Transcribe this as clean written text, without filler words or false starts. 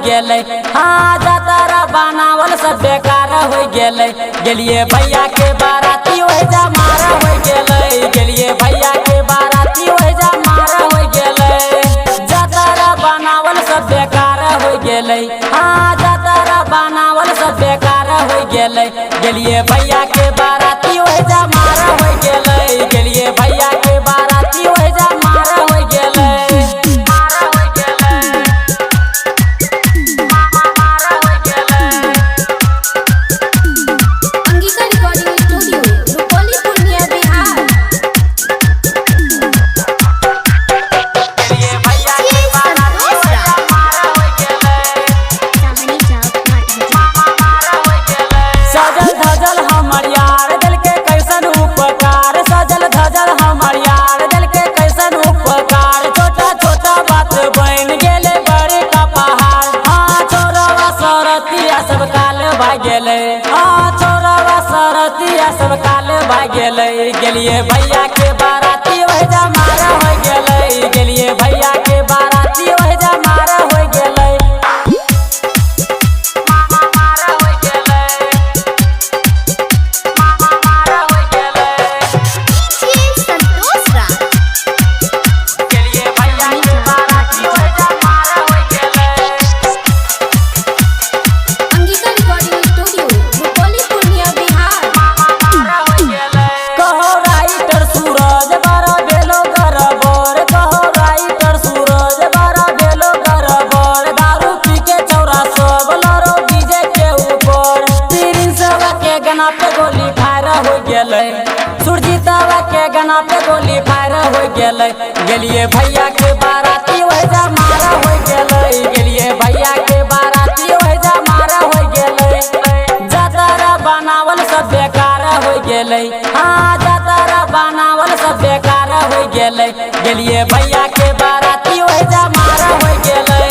गेले। हाँ जातारा बनावल सब बेकार हो गेले। गेलिए भैया के बाराती वही जा मारा हो गेले। गेलिए भैया के बाराती वही जा मारा हो गेले। जातारा बनावल सब बेकार हो गेले। हाँ जातारा बनावल सब बेकार हो गेले। गेलिए भैया के बाराती वही जा मारा हो गेले। गेलिए भैया के बाराती वही जा मारा हो गेले। सब काल भागेले। हाँ छोरवा सरतिया सब काल भागेले। गेलिए भैया के बाराती वही जा मारा हो गेले। गेलिए भैया के बाराती वही जा मारा हो गेले। गाना पे गोली फायर हो गेले। सुरजीतवा के गाना पे गोली फायर हो गेले। गेलिए भैया के बाराती वही जा मारा हो गेले। गेलिए भैया के बाराती वही जा मारा हो गेले। जातारा बनावल सब बेकार हो गेले। हाँ जातारा बनावल सब बेकार हो गेले। गेलिए भैया के बाराती वही जा मारा हो गेले।